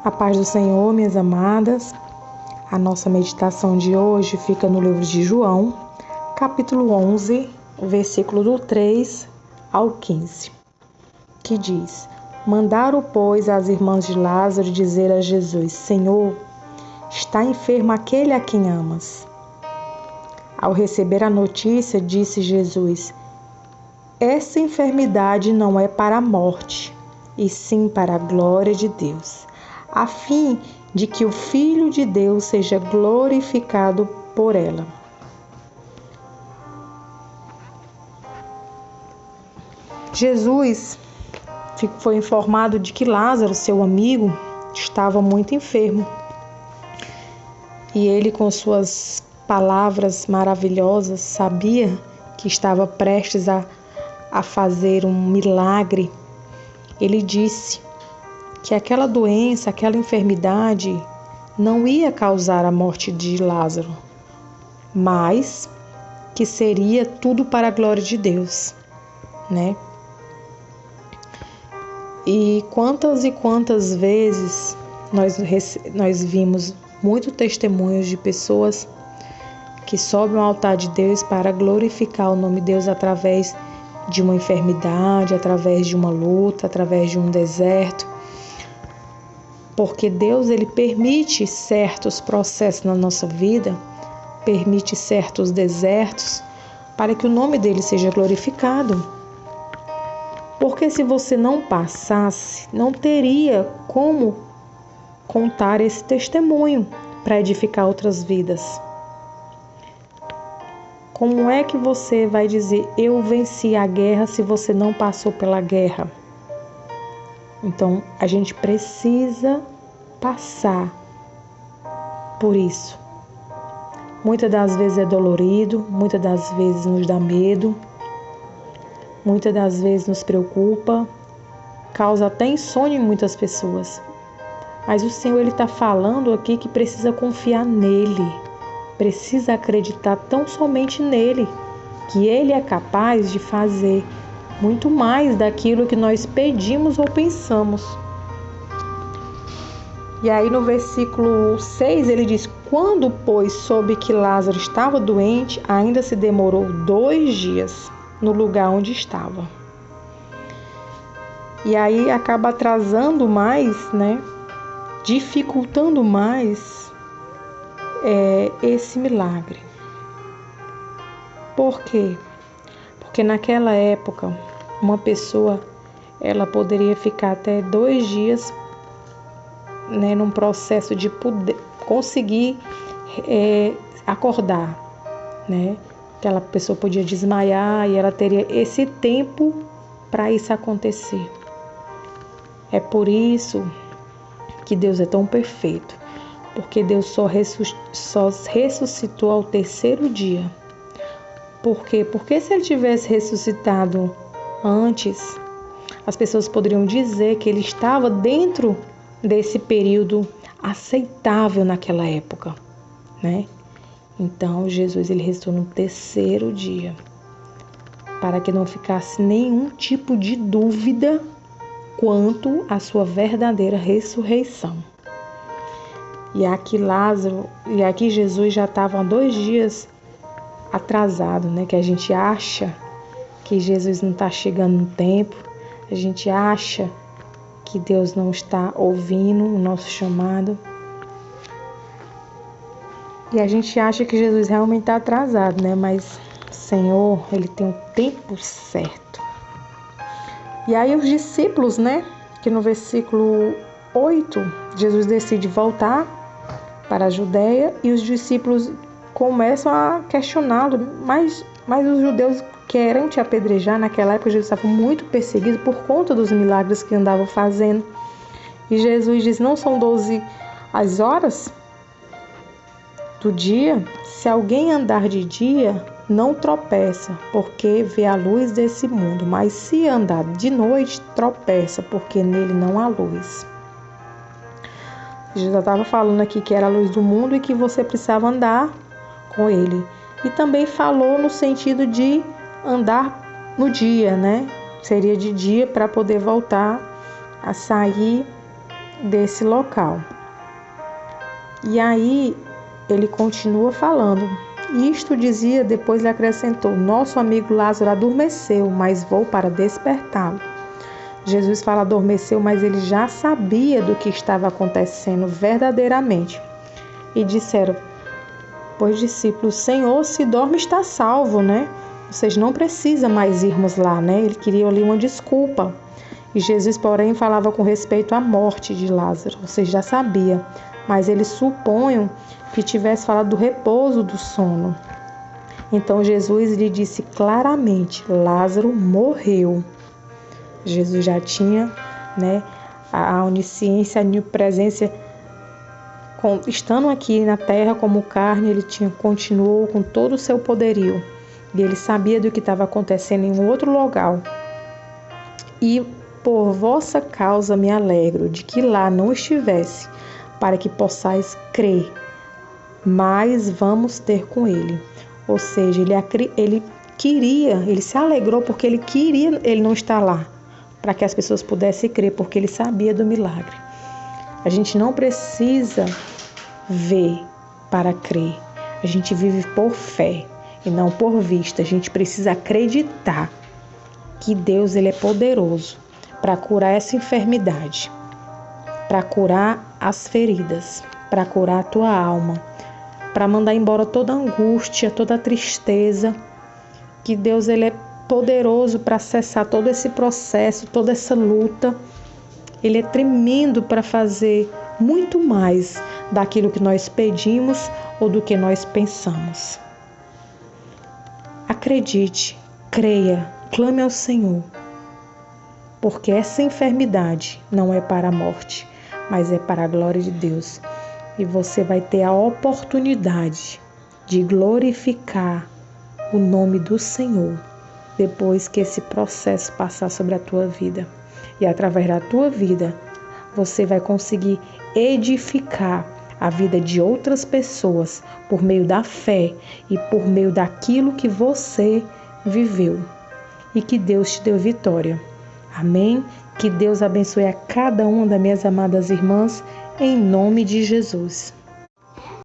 A paz do Senhor, minhas amadas. A nossa meditação de hoje fica no livro de João, capítulo 11, versículo do 3 ao 15, que diz: Mandaram, pois, as irmãs de Lázaro dizer a Jesus: Senhor, está enfermo aquele a quem amas. Ao receber a notícia, disse Jesus: Essa enfermidade não é para a morte, e sim para a glória de Deus, a fim de que o Filho de Deus seja glorificado por ela. Jesus foi informado de que Lázaro, seu amigo, estava muito enfermo. E ele, com suas palavras maravilhosas, sabia que estava prestes a fazer um milagre. Ele disse que aquela doença, aquela enfermidade não ia causar a morte de Lázaro, mas que seria tudo para a glória de Deus, né? E quantas vezes nós vimos muitos testemunhos de pessoas que sobem ao altar de Deus para glorificar o nome de Deus através de uma enfermidade, através de uma luta, através de um deserto. Porque Deus, ele permite certos processos na nossa vida, permite certos desertos, para que o nome dele seja glorificado. Porque se você não passasse, não teria como contar esse testemunho para edificar outras vidas. Como é que você vai dizer, eu venci a guerra, se você não passou pela guerra? Então, a gente precisa passar por isso. Muitas das vezes é dolorido, muitas das vezes nos dá medo, muitas das vezes nos preocupa, causa até insônia em muitas pessoas. Mas o Senhor, ele está falando aqui que precisa confiar nele, precisa acreditar tão somente nele, que ele é capaz de fazer muito mais daquilo que nós pedimos ou pensamos. E aí no versículo 6 ele diz: Quando, pois, soube que Lázaro estava doente, ainda se demorou 2 dias no lugar onde estava. E aí acaba atrasando mais, né? Dificultando mais esse milagre. Por quê? Porque naquela época, uma pessoa ela poderia ficar até 2 dias, né, num processo de poder conseguir acordar, né? Aquela pessoa podia desmaiar e ela teria esse tempo para isso acontecer. É por isso que Deus é tão perfeito, porque Deus só ressuscitou ao 3º dia. Por quê? Porque se ele tivesse ressuscitado antes, as pessoas poderiam dizer que ele estava dentro desse período aceitável naquela época, né? Então, Jesus, ele ressuscitou no 3º dia, para que não ficasse nenhum tipo de dúvida quanto à sua verdadeira ressurreição. E aqui Jesus já estava há 2 dias atrasado, né? Que a gente acha que Jesus não está chegando no tempo, a gente acha que Deus não está ouvindo o nosso chamado. E a gente acha que Jesus realmente está atrasado, né? Mas o Senhor, ele tem o tempo certo. E aí os discípulos, né? Que no versículo 8, Jesus decide voltar para a Judéia e os discípulos começam a questioná-lo. Mas os judeus querem te apedrejar. Naquela época Jesus estava muito perseguido por conta dos milagres que andava fazendo. E Jesus diz, não são 12 as horas do dia? Se alguém andar de dia, não tropeça, porque vê a luz desse mundo. Mas se andar de noite, tropeça, porque nele não há luz. Jesus estava falando aqui que era a luz do mundo e que você precisava andar com ele. E também falou no sentido de andar no dia, né? Seria de dia para poder voltar a sair desse local. E aí ele continua falando. Isto dizia, depois lhe acrescentou: nosso amigo Lázaro adormeceu, mas vou para despertá-lo. Jesus fala adormeceu, mas ele já sabia do que estava acontecendo verdadeiramente. E disseram, pois discípulos, Senhor, se dorme está salvo, né? Vocês não precisam mais irmos lá, né? Ele queria ali uma desculpa. E Jesus, porém, falava com respeito à morte de Lázaro. Vocês já sabiam, mas eles suponham que tivesse falado do repouso do sono. Então Jesus lhe disse claramente, Lázaro morreu. Jesus já tinha, né, a onisciência, a onipresença, estando aqui na terra como carne, ele continuou com todo o seu poderio. E ele sabia do que estava acontecendo em um outro lugar. E por vossa causa me alegro de que lá não estivesse, para que possais crer. Mas vamos ter com ele. Ou seja, ele se alegrou porque ele queria ele não estar lá, para que as pessoas pudessem crer, porque ele sabia do milagre. A gente não precisa ver para crer. A gente vive por fé e não por vista. A gente precisa acreditar que Deus ele é poderoso para curar essa enfermidade, para curar as feridas, para curar a tua alma, para mandar embora toda a angústia, toda a tristeza. Que Deus ele é poderoso para cessar todo esse processo, toda essa luta. Ele é tremendo para fazer muito mais daquilo que nós pedimos ou do que nós pensamos. Acredite, creia, clame ao Senhor, porque essa enfermidade não é para a morte, mas é para a glória de Deus. E você vai ter a oportunidade de glorificar o nome do Senhor depois que esse processo passar sobre a tua vida. E através da tua vida, você vai conseguir edificar a vida de outras pessoas por meio da fé e por meio daquilo que você viveu. E que Deus te deu vitória. Amém? Que Deus abençoe a cada uma das minhas amadas irmãs, em nome de Jesus.